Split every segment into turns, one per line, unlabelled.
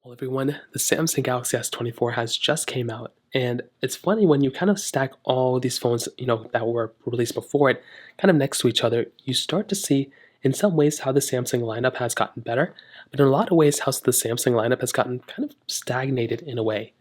Well, everyone, the Samsung Galaxy S24 has just came out, and it's funny when you kind of stack all these phones, that were released before it, kind of next to each other, you start to see in some ways how the Samsung lineup has gotten better, but in a lot of ways how the Samsung lineup has gotten kind of stagnated in a way.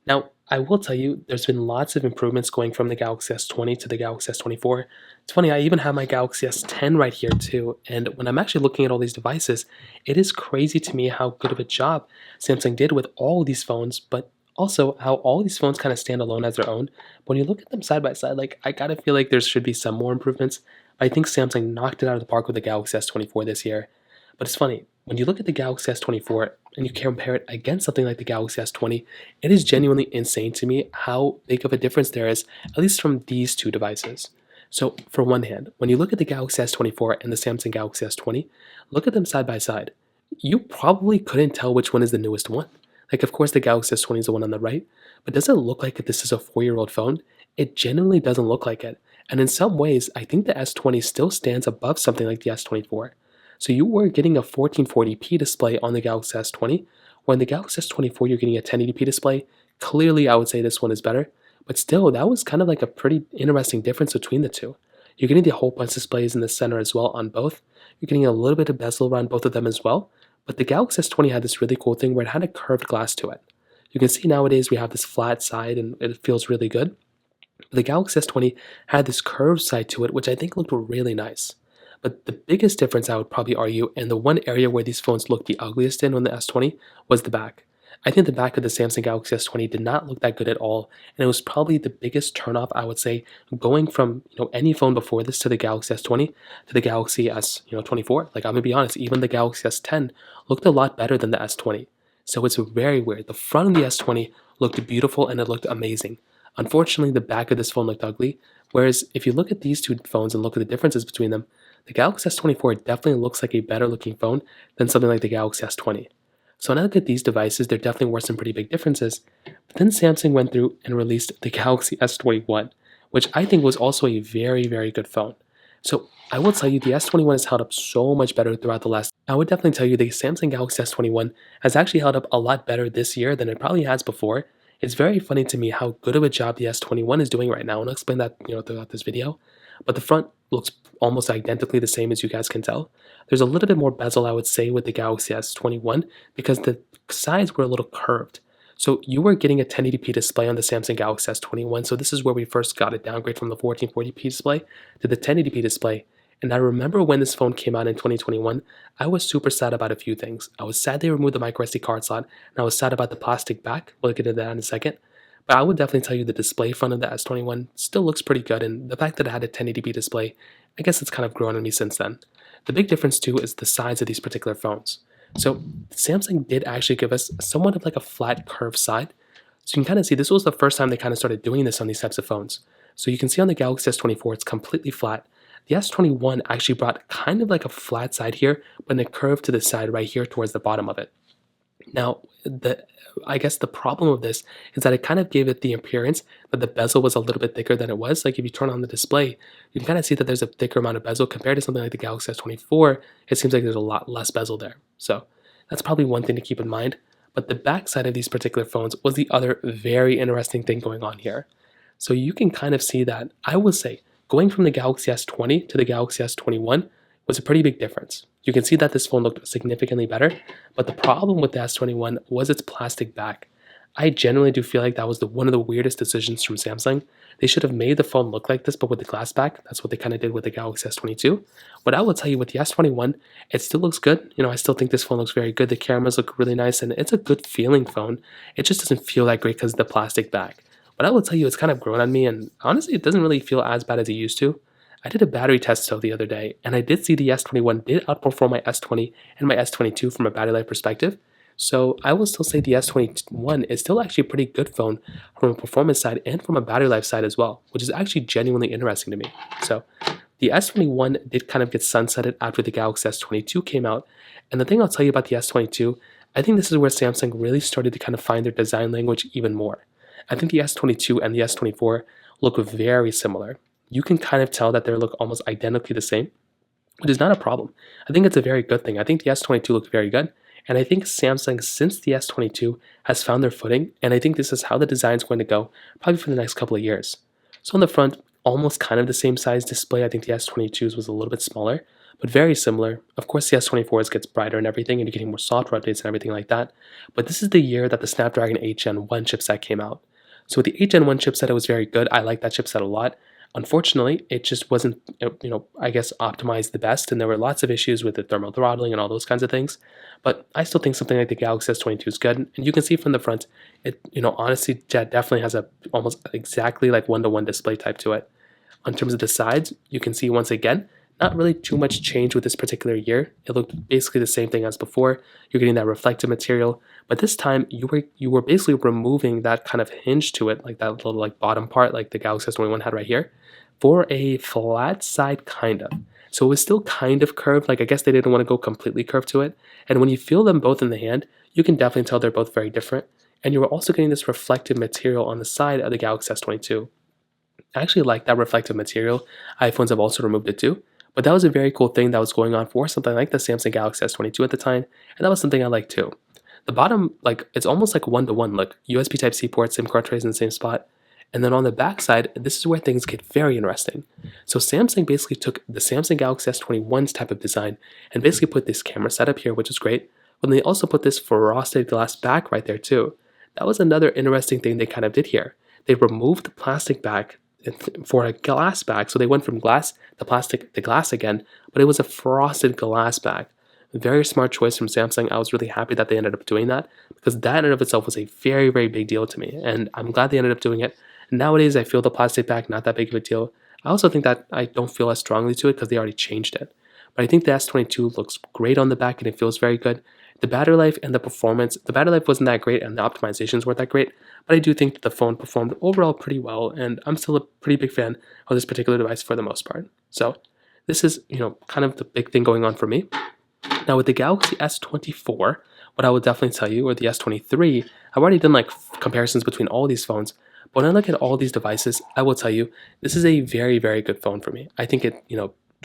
Now, I will tell you, there's been lots of improvements going from the Galaxy S20 to the Galaxy S24. It's funny, I even have my Galaxy S10 right here too, and when I'm actually looking at all these devices, it is crazy to me how good of a job Samsung did with all of these phones, but also how all these phones kind of stand alone as their own. When you look at them side by side, like I gotta feel like there should be some more improvements. I think Samsung knocked it out of the park with the Galaxy S24 this year. But it's funny, when you look at the Galaxy S24 and you compare it against something like the Galaxy S20, it is genuinely insane to me how big of a difference there is, at least from these two devices. So, for one hand, when you look at the Galaxy S24 and the Samsung Galaxy S20, look at them side by side. You probably couldn't tell which one is the newest one. Like, of course, the Galaxy S20 is the one on the right, but does it look like this is a 4-year-old phone? It genuinely doesn't look like it. And in some ways, I think the S20 still stands above something like the S24. So you were getting a 1440p display on the Galaxy S20, or in the Galaxy S24 you're getting a 1080p display. Clearly, I would say this one is better, but still, that was kind of like a pretty interesting difference between the two. You're getting the hole punch displays in the center as well on both. You're getting a little bit of bezel around both of them as well, but the Galaxy S20 had this really cool thing where it had a curved glass to it. You can see nowadays we have this flat side and it feels really good. But the Galaxy S20 had this curved side to it, which I think looked really nice. But the biggest difference I would probably argue, and the one area where these phones looked the ugliest in on the S20, was the back. I think the back of the Samsung Galaxy S20 did not look that good at all, and it was probably the biggest turnoff I would say going from any phone before this to the Galaxy S20 to the Galaxy S24. Like I'm gonna be honest, even the Galaxy S10 looked a lot better than the S20. So it's very weird. The front of the S20 looked beautiful and it looked amazing. Unfortunately, the back of this phone looked ugly. Whereas if you look at these two phones and look at the differences between them, the Galaxy S24 definitely looks like a better looking phone than something like the Galaxy S20. So when I look at these devices, there definitely were some pretty big differences. But then Samsung went through and released the Galaxy S21, which I think was also a very, very good phone. So I will tell you, the S21 has held up so much better throughout the last. I would definitely tell you the Samsung Galaxy S21 has actually held up a lot better this year than it probably has before. It's very funny to me how good of a job the S21 is doing right now, and I'll explain that throughout this video. But the front looks almost identically the same as you guys can tell. There's a little bit more bezel, I would say, with the Galaxy S21 because the sides were a little curved. So you were getting a 1080p display on the Samsung Galaxy S21, so this is where we first got a downgrade from the 1440p display to the 1080p display. And I remember when this phone came out in 2021, I was super sad about a few things. I was sad they removed the microSD card slot, and I was sad about the plastic back. We'll get into that in a second. But I would definitely tell you the display front of the S21 still looks pretty good, and the fact that it had a 1080p display, I guess it's kind of grown on me since then. The big difference too is the size of these particular phones. So Samsung did actually give us somewhat of like a flat curved side. So you can kind of see this was the first time they kind of started doing this on these types of phones. So you can see on the Galaxy S24 it's completely flat. The S21 actually brought kind of like a flat side here, but then a curve to the side right here towards the bottom of it. Now, I guess the problem of this is that it kind of gave it the appearance that the bezel was a little bit thicker than it was. Like if you turn on the display, you can kind of see that there's a thicker amount of bezel compared to something like the Galaxy S24. It seems like there's a lot less bezel there. So that's probably one thing to keep in mind. But the backside of these particular phones was the other very interesting thing going on here. So you can kind of see that, I will say, going from the Galaxy S20 to the Galaxy S21 was a pretty big difference. You can see that this phone looked significantly better, but the problem with the S21 was its plastic back. I generally do feel like that was one of the weirdest decisions from Samsung. They should have made the phone look like this, but with the glass back. That's what they kind of did with the Galaxy S22. But I will tell you, with the S21, it still looks good. I still think this phone looks very good. The cameras look really nice, and it's a good feeling phone. It just doesn't feel that great because of the plastic back. But I will tell you, it's kind of grown on me, and honestly, it doesn't really feel as bad as it used to. I did a battery test though the other day, and I did see the S21 did outperform my S20 and my S22 from a battery life perspective. So I will still say the S21 is still actually a pretty good phone from a performance side and from a battery life side as well, which is actually genuinely interesting to me. So the S21 did kind of get sunsetted after the Galaxy S22 came out. And the thing I'll tell you about the S22, I think this is where Samsung really started to kind of find their design language even more. I think the S22 and the S24 look very similar. You can kind of tell that they look almost identically the same, which is not a problem. I think it's a very good thing. I think the S22 looks very good, And I think Samsung, since the S22, has found their footing, and I think this is how the design is going to go probably for the next couple of years. So on the front, almost kind of the same size display. I think the S22's was a little bit smaller, but very similar. Of course, the S24's gets brighter and everything, and you're getting more software updates and everything like that. But this is the year that the Snapdragon 8 Gen 1 chipset came out. So with the 8 Gen 1 chipset, it was very good. I like that chipset a lot. Unfortunately, it just wasn't, I guess, optimized the best, and there were lots of issues with the thermal throttling and all those kinds of things. But I still think something like the Galaxy S22 is good, and you can see from the front, it, honestly, definitely has a almost exactly like one-to-one display type to it. In terms of the sides, you can see once again, not really too much change with this particular year. It looked basically the same thing as before. You're getting that reflective material, but this time you were basically removing that kind of hinge to it, like that little like bottom part, like the Galaxy S21 had right here, for a flat side kind of. So it was still kind of curved. Like I guess they didn't want to go completely curved to it. And when you feel them both in the hand, you can definitely tell they're both very different. And you were also getting this reflective material on the side of the Galaxy S22. I actually like that reflective material. iPhones have also removed it too. But that was a very cool thing that was going on for something like the Samsung Galaxy S22 at the time, and that was something I liked too. The bottom, like, it's almost like one-to-one look. USB Type-C port, SIM card trays in the same spot. And then on the back side, this is where things get very interesting. So Samsung basically took the Samsung Galaxy S21's type of design and basically put this camera setup here, which is great, but they also put this frosted glass back right there too. That was another interesting thing they kind of did here. They removed the plastic back for a glass back. So they went from glass to plastic to glass again, but it was a frosted glass back. A very smart choice from Samsung. I was really happy that they ended up doing that because that in and of itself was a very, very big deal to me. And I'm glad they ended up doing it. Nowadays, I feel the plastic back not that big of a deal. I also think that I don't feel as strongly to it because they already changed it. But I think the S22 looks great on the back and it feels very good. The battery life and the performance, the battery life wasn't that great and the optimizations weren't that great, but I do think that the phone performed overall pretty well, and I'm still a pretty big fan of this particular device for the most part. So this is, kind of the big thing going on for me. Now with the Galaxy S24, what I would definitely tell you, or the S23, I've already done like comparisons between all these phones, but when I look at all these devices, I will tell you, this is a very, very good phone for me. I think it,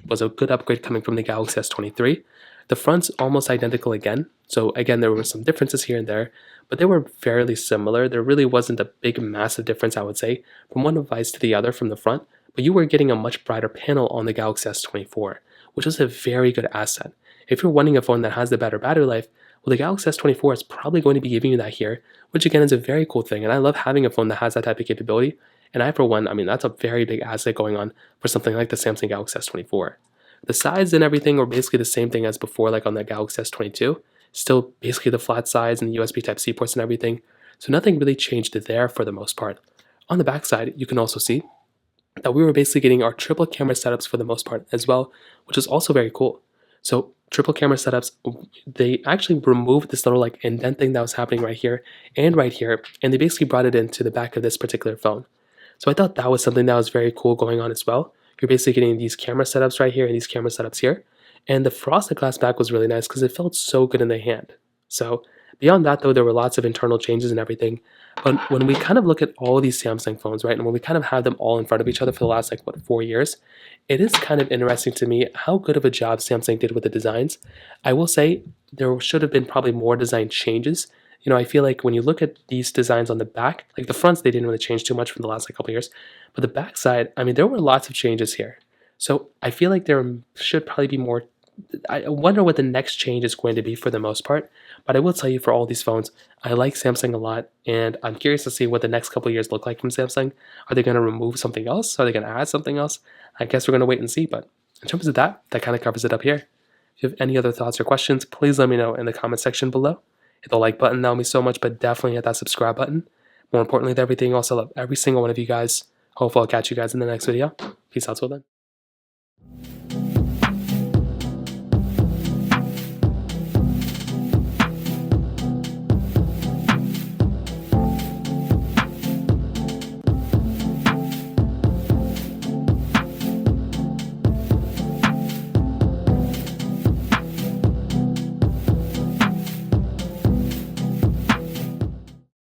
was a good upgrade coming from the Galaxy S23. The front's almost identical again. So again, there were some differences here and there, but they were fairly similar. There really wasn't a big, massive difference, I would say, from one device to the other from the front, but you were getting a much brighter panel on the Galaxy S24, which was a very good asset. If you're wanting a phone that has the better battery life, well, the Galaxy S24 is probably going to be giving you that here, which again is a very cool thing, and I love having a phone that has that type of capability, and I, for one, that's a very big asset going on for something like the Samsung Galaxy S24. The sides and everything were basically the same thing as before, like on the Galaxy S22. Still basically the flat sides and the USB Type-C ports and everything. So nothing really changed there for the most part. On the back side, you can also see that we were basically getting our triple camera setups for the most part as well, which is also very cool. So triple camera setups, they actually removed this little like indent thing that was happening right here, and they basically brought it into the back of this particular phone. So I thought that was something that was very cool going on as well. You're basically getting these camera setups right here and these camera setups here. And the frosted glass back was really nice because it felt so good in the hand. So beyond that, though, there were lots of internal changes and everything. But when we kind of look at all these Samsung phones, right, and when we kind of have them all in front of each other for the last, 4 years, it is kind of interesting to me how good of a job Samsung did with the designs. I will say there should have been probably more design changes. I feel like when you look at these designs on the back, like the fronts, they didn't really change too much from the last couple of years. But the back side, there were lots of changes here. So I feel like there should probably be more. I wonder what the next change is going to be for the most part. But I will tell you, for all these phones, I like Samsung a lot. And I'm curious to see what the next couple of years look like from Samsung. Are they going to remove something else? Are they going to add something else? I guess we're going to wait and see. But in terms of that kind of covers it up here. If you have any other thoughts or questions, please let me know in the comment section below. Hit the like button, that would mean so much, but definitely hit that subscribe button. More importantly than everything else, I love every single one of you guys. Hopefully I'll catch you guys in the next video. Peace out till then.